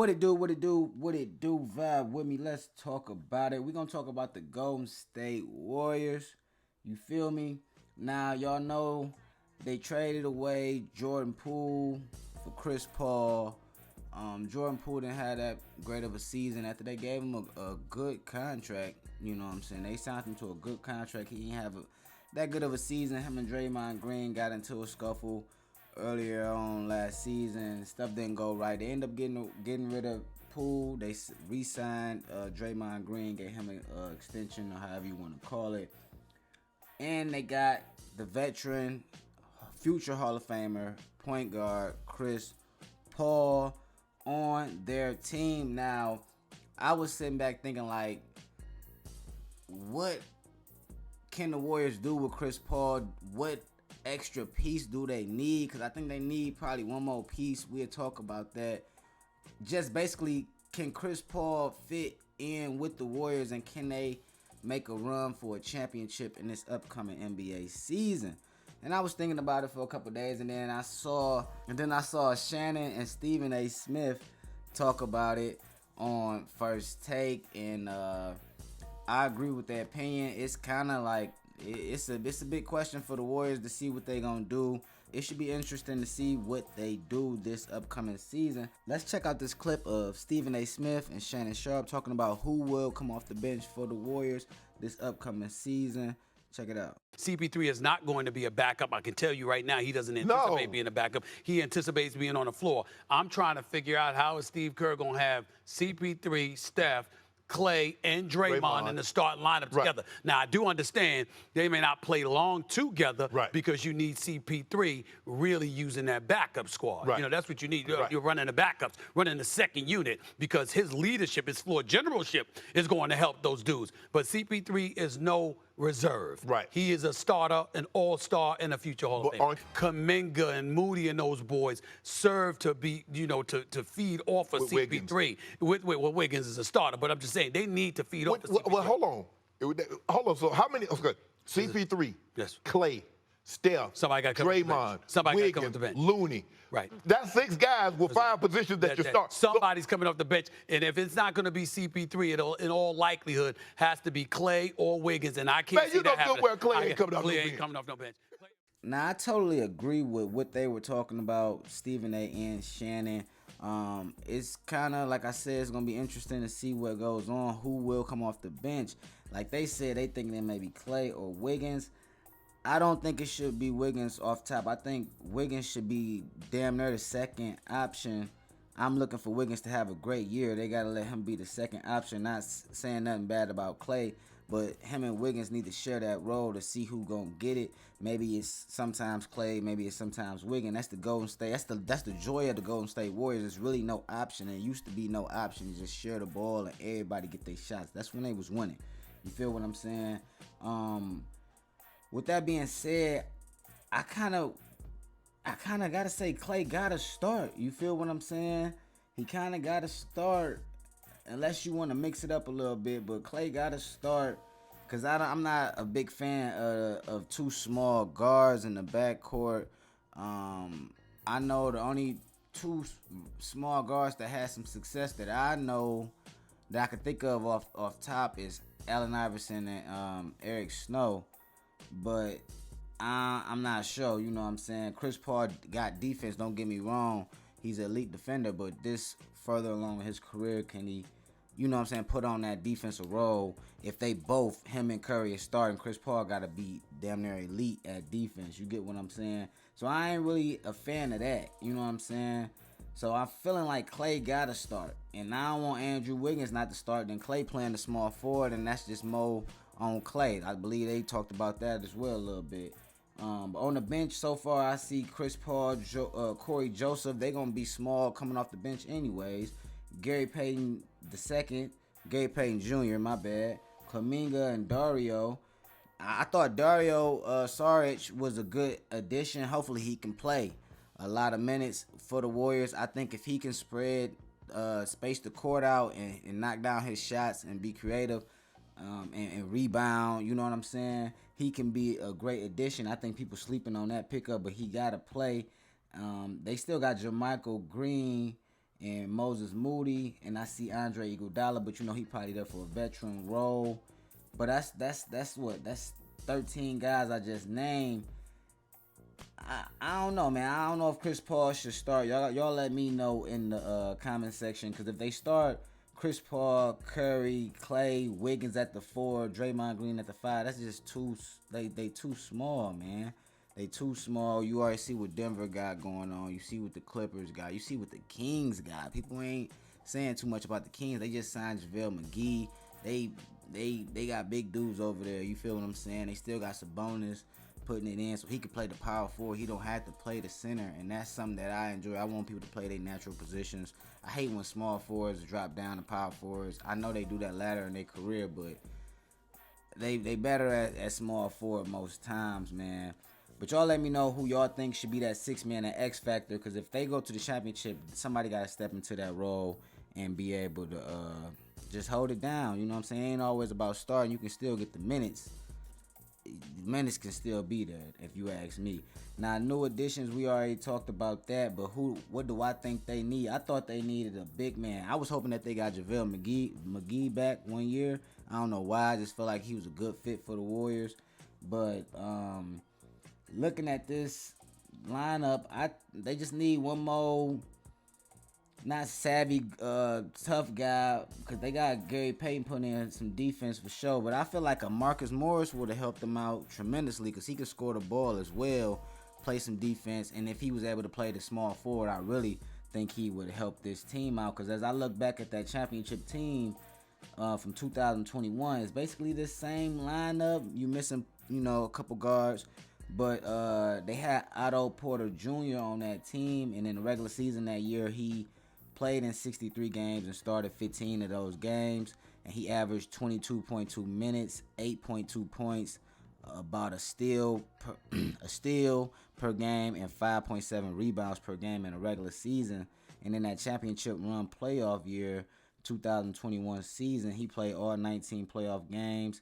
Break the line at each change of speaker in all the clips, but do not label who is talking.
What it do, vibe with me. Let's talk about it. We're going to talk about the Golden State Warriors. You feel me? Now, y'all know they traded away Jordan Poole for Chris Paul. Jordan Poole didn't have that great of a season after they gave him a good contract. You know what I'm saying? They signed him to a good contract. He didn't have that good of a season. Him and Draymond Green got into a scuffle earlier on last season. Stuff didn't go right. They ended up getting rid of Poole. They re-signed Draymond Green, gave him an extension or however you want to call it. And they got the veteran, future Hall of Famer, point guard Chris Paul on their team. Now, I was sitting back thinking, like, what can the Warriors do with Chris Paul? What extra piece do they need? Because I think they need probably one more piece. We'll talk about that. Just basically, can Chris Paul fit in with the Warriors, and can they make a run for a championship in this upcoming NBA season? And I was thinking about it for a couple days, and then I saw Shannon and Stephen A. Smith talk about it on FirstTake, and I agree with their opinion. It's kind of like it's a big question for the Warriors to see what they're gonna do. It should be interesting to see what they do this upcoming season. Let's check out this clip of Stephen A. Smith and Shannon Sharpe talking about who will come off the bench for the Warriors this upcoming season. Check it out.
CP3 is not going to be a backup. I can tell you right now, he doesn't anticipate being a backup. He anticipates being on the floor. I'm trying to figure out how is Steve Kerr going to have CP3, Steph, Klay, and Draymond in the starting lineup together. Now, I do understand they may not play long together because you need CP3 really using that backup squad. You know, that's what you need. You're running the backups, running the second unit, because his leadership, his floor generalship is going to help those dudes. But CP3 is no reserve. He is a starter, an all-star, and a future Hall of Famer. Kuminga and Moody and those boys serve to be, you know, to feed off of CP3. Well, Wiggins is a starter, but I'm just saying they need to feed off of CP3.
Well, hold on. So how many? Okay, CP3, Klay, Steph, Draymond, Wiggins, Looney. That's 6 guys with 5 positions that you start.
Somebody's coming off the bench, and if it's not going to be CP3, it'll in all likelihood has to be Klay or Wiggins, and I can't see that happening.
Where Klay ain't coming off no bench.
Klay ain't coming off no bench.
Now, I totally agree with what they were talking about, Stephen A. and Shannon. It's kind of, like I said, it's going to be interesting to see what goes on, who will come off the bench. Like they said, they think it may be Klay or Wiggins. I don't think it should be Wiggins off top. I think Wiggins should be damn near the second option. I'm looking for Wiggins to have a great year. They got to let him be the second option. Not saying nothing bad about Klay, but him and Wiggins need to share that role to see who gonna get it. Maybe it's sometimes Klay, maybe it's sometimes Wiggins. That's the Golden State. That's the joy of the Golden State Warriors. There's really no option. It used to be no option. You just share the ball and everybody get their shots. That's when they was winning. You feel what I'm saying? With that being said, I kind of gotta say Klay gotta start. You feel what I'm saying? He kind of gotta start, unless you want to mix it up a little bit. But Klay gotta start, because I'm not a big fan of 2 small guards in the backcourt. I know the only 2 small guards that had some success that I know that I can think of off top is Allen Iverson and Eric Snow. But I'm not sure, you know what I'm saying? Chris Paul got defense, don't get me wrong. He's an elite defender, but this further along in his career, can he, you know what I'm saying, put on that defensive role? If they both, him and Curry, are starting, Chris Paul got to be damn near elite at defense. You get what I'm saying? So I ain't really a fan of that, you know what I'm saying? So I'm feeling like Klay got to start. And I don't want Andrew Wiggins not to start. Then Klay playing the small forward, and that's just more on Klay. I believe they talked about that as well a little bit. But on the bench so far, I see Chris Paul, Corey Joseph. They're going to be small coming off the bench anyways. Gary Payton II, Gary Payton Jr., my bad. Kuminga and Dario. I thought Dario Saric was a good addition. Hopefully he can play a lot of minutes for the Warriors. I think if he can space the court out and knock down his shots and be creative and rebound, you know what I'm saying, he can be a great addition. I think people sleeping on that pickup, but he got to play. They still got Jermichael Green and Moses Moody, and I see Andre Iguodala, but he probably there for a veteran role. But that's 13 guys I just named. I don't know, man. I don't know if Chris Paul should start. Y'all let me know in the comment section, because if they start Chris Paul, Curry, Klay, Wiggins at the 4, Draymond Green at the 5, that's just they too small, man. They too small. You already see what Denver got going on. You see what the Clippers got. You see what the Kings got. People ain't saying too much about the Kings. They just signed JaVale McGee. They got big dudes over there. You feel what I'm saying? They still got Sabonis putting it in so he can play the power forward. He don't have to play the center, and that's something that I enjoy. I want people to play their natural positions. I hate when small forwards drop down to power forwards. I know they do that later in their career, but they better at small forward most times, man. But y'all let me know who y'all think should be that 6-man at X Factor, because if they go to the championship, somebody got to step into that role and be able to just hold it down. You know what I'm saying? It ain't always about starting. You can still get the minutes. The minutes can still be there, if you ask me. Now, new additions, we already talked about that, but what do I think they need? I thought they needed a big man. I was hoping that they got JaVale McGee back 1 year. I don't know why. I just felt like he was a good fit for the Warriors. But looking at this lineup, they just need one more not savvy, tough guy, because they got Gary Payton putting in some defense for sure. But I feel like a Marcus Morris would have helped them out tremendously, because he could score the ball as well, play some defense, and if he was able to play the small forward, I really think he would help this team out. Because as I look back at that championship team from 2021, it's basically the same lineup. You missing, a couple guards. But they had Otto Porter Jr. on that team, and in the regular season that year, he played in 63 games and started 15 of those games, and he averaged 22.2 minutes, 8.2 points, about a steal per game, and 5.7 rebounds per game in a regular season. And in that championship run playoff year, 2021 season, he played all 19 playoff games,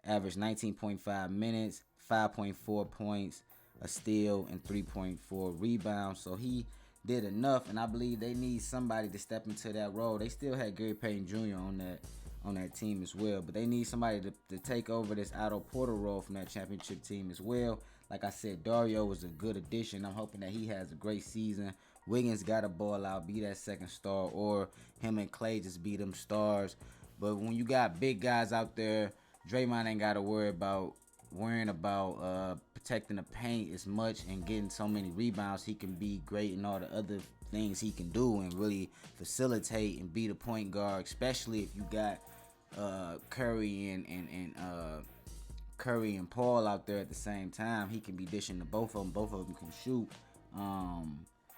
averaged 19.5 minutes, 5.4 points, a steal, and 3.4 rebounds. So he did enough, and I believe they need somebody to step into that role. They still had Gary Payton Jr. on that team as well, but they need somebody to take over this Otto Porter role from that championship team as well. Like I said, Dario was a good addition. I'm hoping that he has a great season. Wiggins got to ball out, be that second star, or him and Klay just be them stars. But when you got big guys out there, Draymond ain't got to worrying about protecting the paint as much and getting so many rebounds. He can be great in all the other things he can do and really facilitate and be the point guard, especially if you got Curry and Paul out there at the same time. He can be dishing to both of them. Both of them can shoot.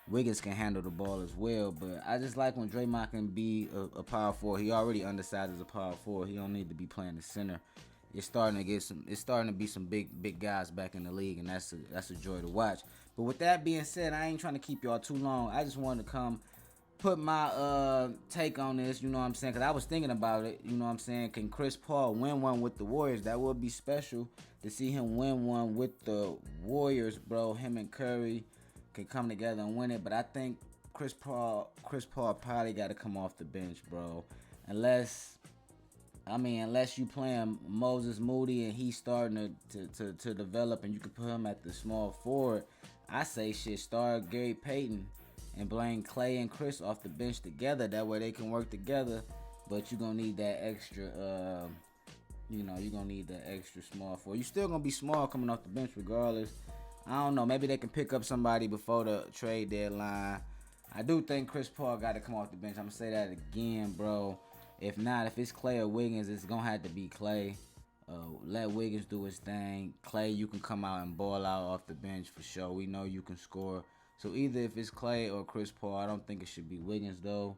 Wiggins can handle the ball as well, but I just like when Draymond can be a power forward. He already undersized as a power forward. He don't need to be playing the center. It's starting to be some big guys back in the league, and that's a joy to watch. But with that being said, I ain't trying to keep y'all too long. I just wanted to come put my take on this, you know what I'm saying? Because I was thinking about it, you know what I'm saying? Can Chris Paul win one with the Warriors? That would be special to see him win one with the Warriors, bro. Him and Curry can come together and win it. But I think Chris Paul probably got to come off the bench, bro. Unless you playing Moses Moody and he's starting to develop and you can put him at the small forward, I say start Gary Payton and blame Klay and Chris off the bench together. That way they can work together. But you're going to need that extra, you're going to need that extra small forward. You're still going to be small coming off the bench regardless. I don't know. Maybe they can pick up somebody before the trade deadline. I do think Chris Paul got to come off the bench. I'm going to say that again, bro. If not, if it's Klay or Wiggins, it's going to have to be Klay. Let Wiggins do his thing. Klay, you can come out and ball out off the bench for sure. We know you can score. So either if it's Klay or Chris Paul, I don't think it should be Wiggins, though.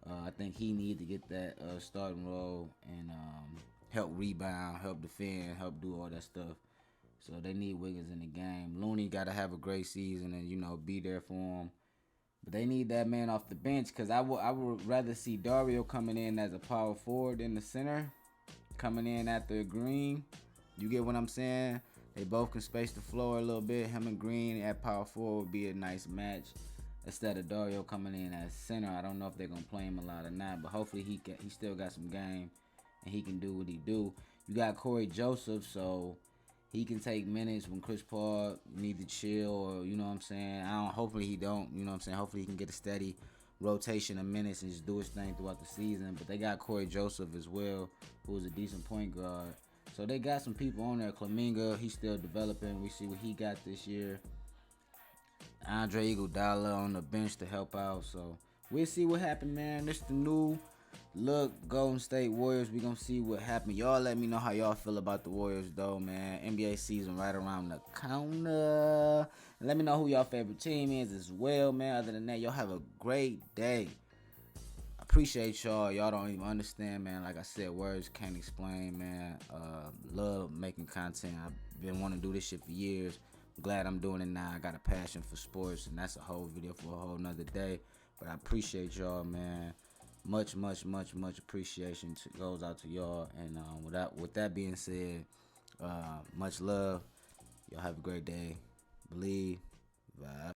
I think he need to get that starting role and help rebound, help defend, help do all that stuff. So they need Wiggins in the game. Looney got to have a great season and, be there for him. But they need that man off the bench, because I would rather see Dario coming in as a power forward than the center coming in after Green. You get what I'm saying? They both can space the floor a little bit. Him and Green at power forward would be a nice match. instead of Dario coming in as center. I don't know if they're gonna play him a lot or not, but hopefully he still got some game and he can do what he do. You got Corey Joseph, so he can take minutes when Chris Paul need to chill, or you know what I'm saying. Hopefully he don't. You know what I'm saying. Hopefully he can get a steady rotation of minutes and just do his thing throughout the season. But they got Corey Joseph as well, who is a decent point guard. So they got some people on there. Kuminga, he's still developing. We see what he got this year. Andre Iguodala on the bench to help out. So we'll see what happens, man. This the new look Golden State Warriors. We gonna see what happens. Y'all let me know how y'all feel about the Warriors, though, man. NBA season right around the corner. And let me know who y'all favorite team is as well, man. Other than that, y'all have a great day. Appreciate y'all. Y'all don't even understand, man. Like I said, words can't explain, man. Love making content. I've been wanting to do this shit for years. I'm glad I'm doing it now. I got a passion for sports, and that's a whole video for a whole nother day. But I appreciate y'all, man. Much appreciation goes out to y'all. And with that being said, much love. Y'all have a great day. Believe. Vibe.